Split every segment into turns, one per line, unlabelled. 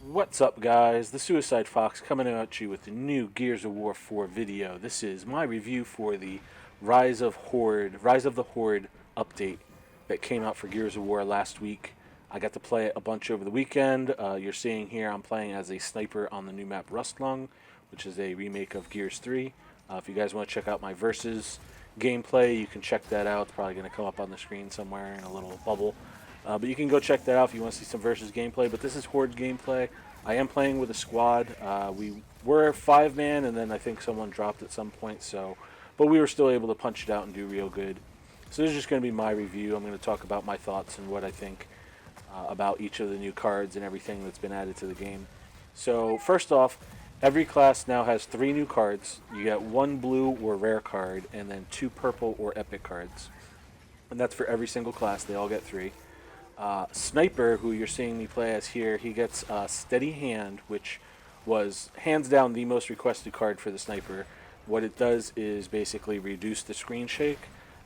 What's up, guys? The Suicide Fox coming at you with the new Gears of War 4 video. This is my review for the Rise of the Horde update that came out for Gears of War last week. I got to play it a bunch over the weekend. You're seeing here I'm playing as a sniper on the new map Rustlung, which is a remake of Gears 3. If you guys want to check out my versus gameplay, you can check that out. It's probably going to come up on the screen somewhere in a little bubble. But you can go check that out if you want to see some versus gameplay. But this is Horde gameplay. I am playing with a squad. We were 5-man, and then I think someone dropped at some point. But we were still able to punch it out and do real good. So this is just going to be my review. I'm going to talk about my thoughts and what I think about each of the new cards and everything that's been added to the game. So first off, every class now has 3 new cards. You get 1 blue or rare card, and then 2 purple or epic cards. And that's for every single class. They all get 3. Sniper, who you're seeing me play as here, he gets Steady Hand, which was hands down the most requested card for the sniper. What it does is basically reduce the screen shake,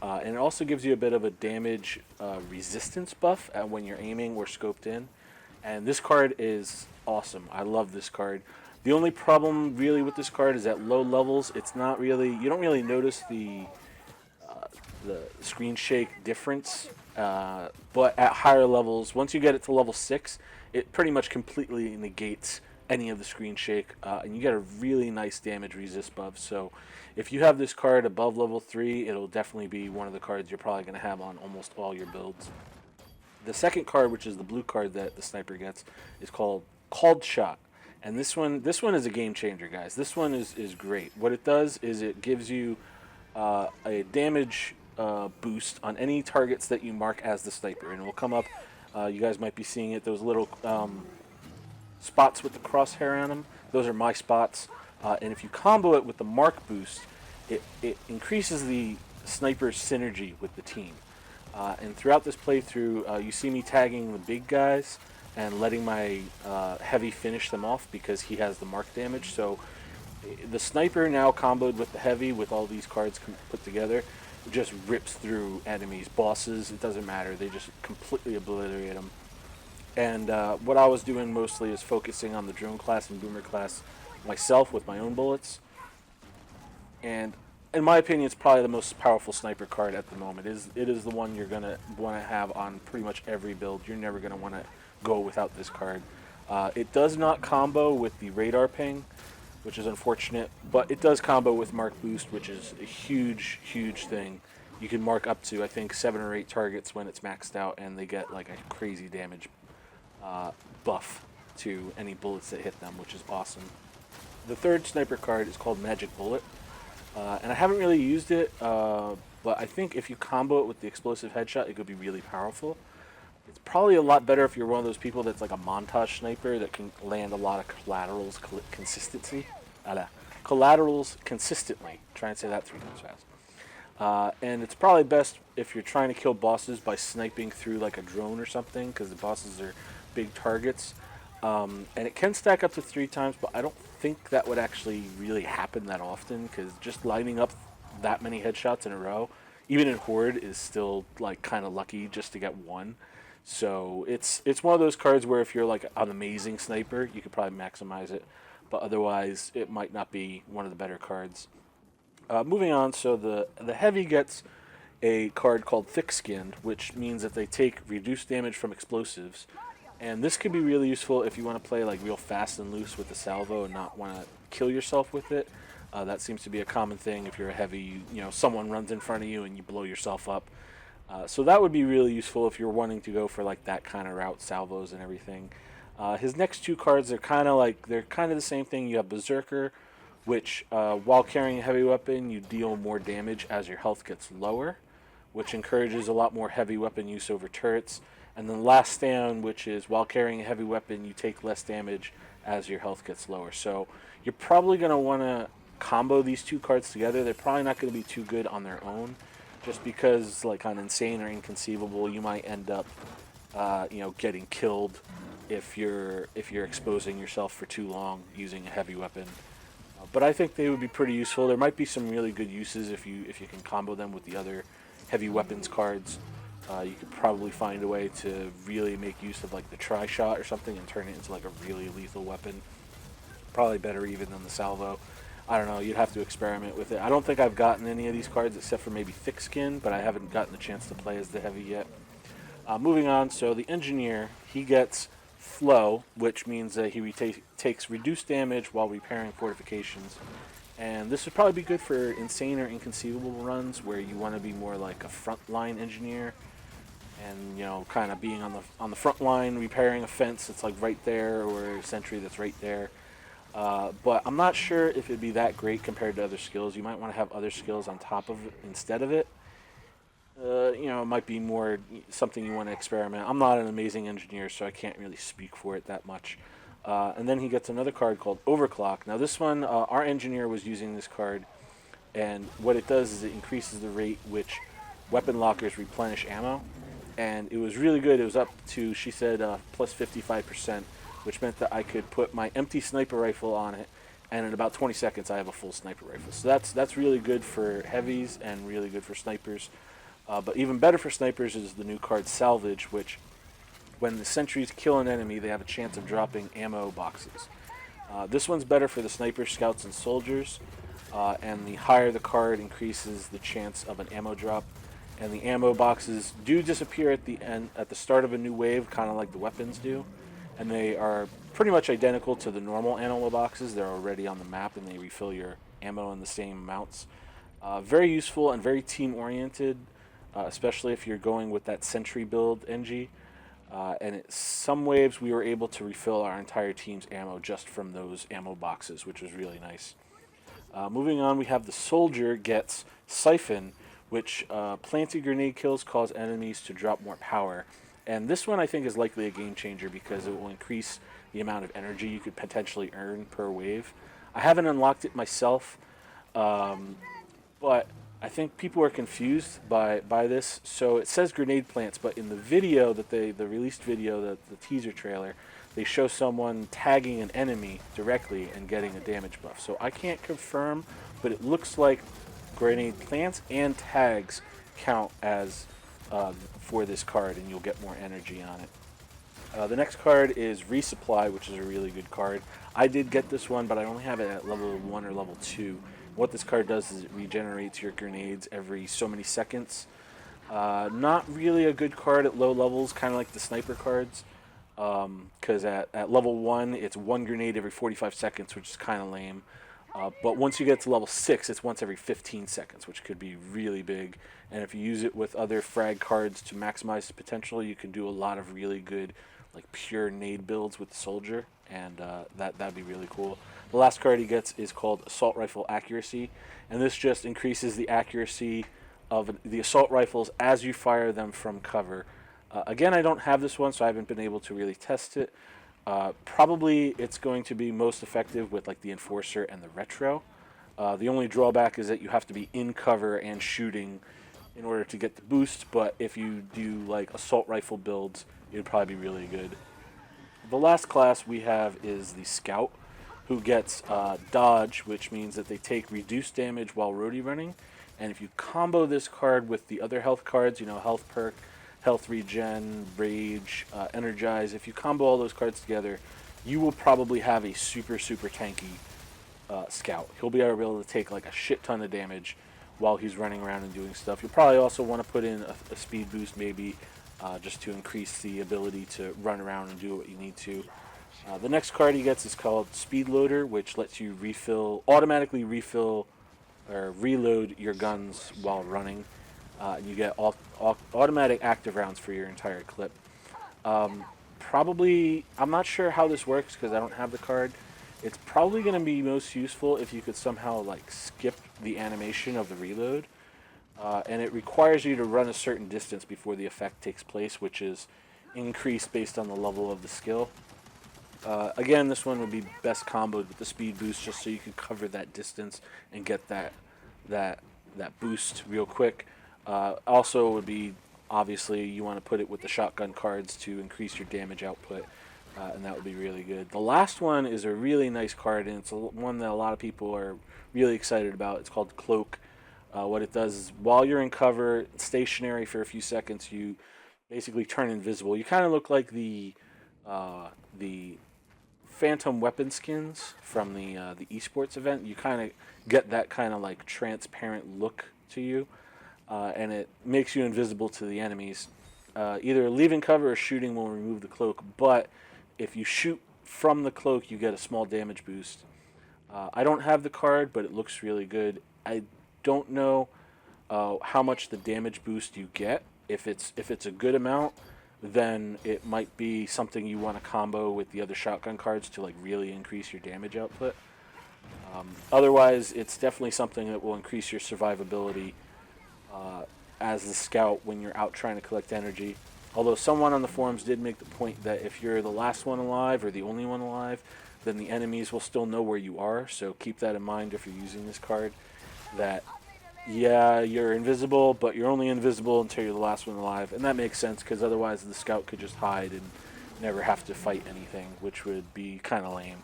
and it also gives you a bit of a damage resistance buff when you're aiming or scoped in. And this card is awesome. I love this card. The only problem really with this card is at low levels, it's not really, you don't really notice the screen shake difference. But at higher levels, once you get it to level 6, it pretty much completely negates any of the screen shake, and you get a really nice damage resist buff. So if you have this card above level 3, it'll definitely be one of the cards you're probably going to have on almost all your builds. The second card, which is the blue card that the sniper gets, is called Shot. And this one is a game changer, guys. This one is great. What it does is it gives you a damage boost on any targets that you mark as the sniper, and it will come up. You guys might be seeing it. Those little spots with the crosshair on them. Those are my spots. And if you combo it with the mark boost, it increases the sniper's synergy with the team. And throughout this playthrough, you see me tagging the big guys and letting my heavy finish them off because he has the mark damage. So the sniper now comboed with the heavy with all these cards put together just rips through enemies, bosses, it doesn't matter. They just completely obliterate them. And what I was doing mostly is focusing on the drone class and boomer class myself with my own bullets. And in my opinion, it's probably the most powerful sniper card at the moment. It is the one you're going to want to have on pretty much every build. You're never going to want to go without this card. It does not combo with the radar ping, which is unfortunate, but it does combo with Mark Boost, which is a huge, huge thing. You can mark up to, I think, 7 or 8 targets when it's maxed out, and they get like a crazy damage buff to any bullets that hit them, which is awesome. The third sniper card is called Magic Bullet, and I haven't really used it, but I think if you combo it with the explosive headshot, it could be really powerful. It's probably a lot better if you're one of those people that's like a montage sniper that can land a lot of collaterals consistently. Try and say that 3 times fast. And it's probably best if you're trying to kill bosses by sniping through like a drone or something, because the bosses are big targets. And it can stack up to 3 times, but I don't think that would actually really happen that often, because just lining up that many headshots in a row, even in Horde, is still like kind of lucky just to get 1. So it's one of those cards where if you're like an amazing sniper, you could probably maximize it, but otherwise it might not be one of the better cards. Moving on, so the heavy gets a card called Thick Skinned, which means that they take reduced damage from explosives, and this could be really useful if you want to play like real fast and loose with the salvo and not want to kill yourself with it. That seems to be a common thing if you're a heavy. You know, someone runs in front of you and you blow yourself up. So that would be really useful if you're wanting to go for like that kind of route, salvos and everything. His next 2 cards are kind of the same thing. You have Berserker, which while carrying a heavy weapon, you deal more damage as your health gets lower, which encourages a lot more heavy weapon use over turrets. And then Last Stand, which is while carrying a heavy weapon, you take less damage as your health gets lower. So you're probably going to want to combo these 2 cards together. They're probably not going to be too good on their own, just because like on Insane or Inconceivable, you might end up getting killed if you're exposing yourself for too long using a heavy weapon. But I think they would be pretty useful. There might be some really good uses if you can combo them with the other heavy weapons cards. You could probably find a way to really make use of like the tri-shot or something and turn it into like a really lethal weapon. Probably better even than the salvo. I don't know. You'd have to experiment with it. I don't think I've gotten any of these cards except for maybe Thick Skin, but I haven't gotten the chance to play as the Heavy yet. Moving on, so the Engineer, he gets Flow, which means that he takes reduced damage while repairing fortifications. And this would probably be good for insane or inconceivable runs where you want to be more like a frontline engineer, and kind of being on the front line, repairing a fence that's like right there, or a sentry that's right there. But I'm not sure if it'd be that great compared to other skills. You might want to have other skills on top of it instead of it. It might be more something you want to experiment. I'm not an amazing engineer, so I can't really speak for it that much. And then he gets another card called Overclock. Now this one, our engineer was using this card, and what it does is it increases the rate which weapon lockers replenish ammo. And it was really good. It was up to, she said, plus 55%, which meant that I could put my empty sniper rifle on it, and in about 20 seconds I have a full sniper rifle. So that's really good for heavies and really good for snipers. But even better for snipers is the new card Salvage, which when the sentries kill an enemy, they have a chance of dropping ammo boxes. This one's better for the snipers, scouts, and soldiers, and the higher the card increases the chance of an ammo drop. And the ammo boxes do disappear at the start of a new wave, kind of like the weapons do, and they are pretty much identical to the normal ammo boxes. They're already on the map, and they refill your ammo in the same amounts. Very useful and very team-oriented, especially if you're going with that sentry build, NG. And some waves we were able to refill our entire team's ammo just from those ammo boxes, which was really nice. Moving on, we have the Soldier gets Siphon, which planted grenade kills cause enemies to drop more power. And this one I think is likely a game changer because it will increase the amount of energy you could potentially earn per wave. I haven't unlocked it myself, but I think people are confused by this. So it says grenade plants, but in the video the released video, the teaser trailer, they show someone tagging an enemy directly and getting a damage buff. So I can't confirm, but it looks like grenade plants and tags count as for this card, and you'll get more energy on it. The next card is Resupply, which is a really good card. I did get this one, but I only have it at level 1 or level 2. What this card does is it regenerates your grenades every so many seconds. Not really a good card at low levels, kind of like the sniper cards, because at level 1, it's 1 grenade every 45 seconds, which is kind of lame. But once you get to level 6, it's once every 15 seconds, which could be really big. And if you use it with other frag cards to maximize the potential, you can do a lot of really good, like pure nade builds with the Soldier, and that'd be really cool. The last card he gets is called Assault Rifle Accuracy, and this just increases the accuracy of the assault rifles as you fire them from cover. Again, I don't have this one, so I haven't been able to really test it. Probably it's going to be most effective with like the Enforcer and the Retro. The only drawback is that you have to be in cover and shooting in order to get the boost, but if you do like assault rifle builds, it would probably be really good. The last class we have is the Scout, who gets Dodge, which means that they take reduced damage while roadie running. And if you combo this card with the other health cards, health perk, health regen, rage, energize, if you combo all those cards together, you will probably have a super, super tanky Scout. He'll be able to take like a shit ton of damage while he's running around and doing stuff. You'll probably also want to put in a speed boost maybe, just to increase the ability to run around and do what you need to. The next card he gets is called Speed Loader, which lets you automatically refill or reload your guns while running. You get automatic active rounds for your entire clip. Probably, I'm not sure how this works because I don't have the card. It's probably going to be most useful if you could somehow like skip the animation of the reload. And it requires you to run a certain distance before the effect takes place, which is increased based on the level of the skill. Again, this one would be best comboed with the speed boost, just so you can cover that distance and get that boost real quick. Also, it would be obviously you want to put it with the shotgun cards to increase your damage output, and that would be really good. The last one is a really nice card, and it's one that a lot of people are really excited about. It's called Cloak. What it does is while you're in cover, stationary for a few seconds, you basically turn invisible. You kind of look like the phantom weapon skins from the esports event. You kind of get that kind of like transparent look to you, and it makes you invisible to the enemies. Either leaving cover or shooting will remove the cloak, but if you shoot from the cloak, you get a small damage boost. I don't have the card, but it looks really good. I don't know how much the damage boost you get. If it's a good amount, then it might be something you want to combo with the other shotgun cards to like really increase your damage output. Otherwise, it's definitely something that will increase your survivability as the scout when you're out trying to collect energy. Although someone on the forums did make the point that if you're the last one alive or the only one alive, then the enemies will still know where you are. So keep that in mind if you're using this card. That, yeah, you're invisible, but you're only invisible until you're the last one alive. And that makes sense because otherwise the scout could just hide and never have to fight anything, which would be kind of lame.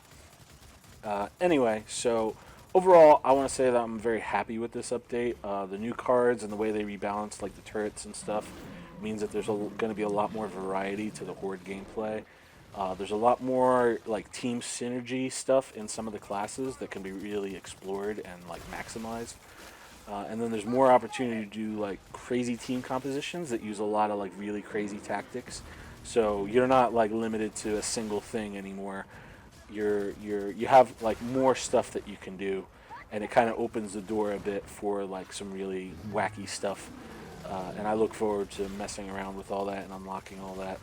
Anyway, so overall, I want to say that I'm very happy with this update. The new cards and the way they rebalanced, like the turrets and stuff, means that there's going to be a lot more variety to the Horde gameplay. There's a lot more like team synergy stuff in some of the classes that can be really explored and like maximized. And then there's more opportunity to do like crazy team compositions that use a lot of like really crazy tactics. So you're not like limited to a single thing anymore. You have like more stuff that you can do, and it kind of opens the door a bit for like some really wacky stuff. And I look forward to messing around with all that and unlocking all that.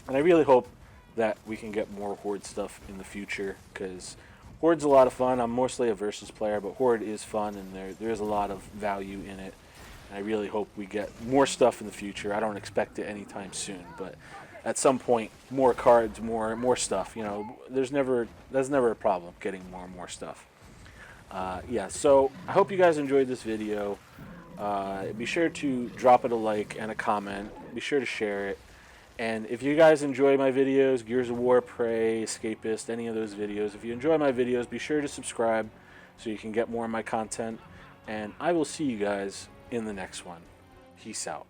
And I really hope that we can get more Horde stuff in the future, because Horde's a lot of fun. I'm mostly a versus player, but Horde is fun, and there is a lot of value in it. And I really hope we get more stuff in the future. I don't expect it anytime soon, but at some point, more cards, more stuff. You know, that's never a problem, getting more and more stuff. Yeah, so I hope you guys enjoyed this video. Be sure to drop it a like and a comment. Be sure to share it. And if you guys enjoy my videos, Gears of War, Prey, Escapist, any of those videos, if you enjoy my videos, be sure to subscribe so you can get more of my content. And I will see you guys in the next one. Peace out.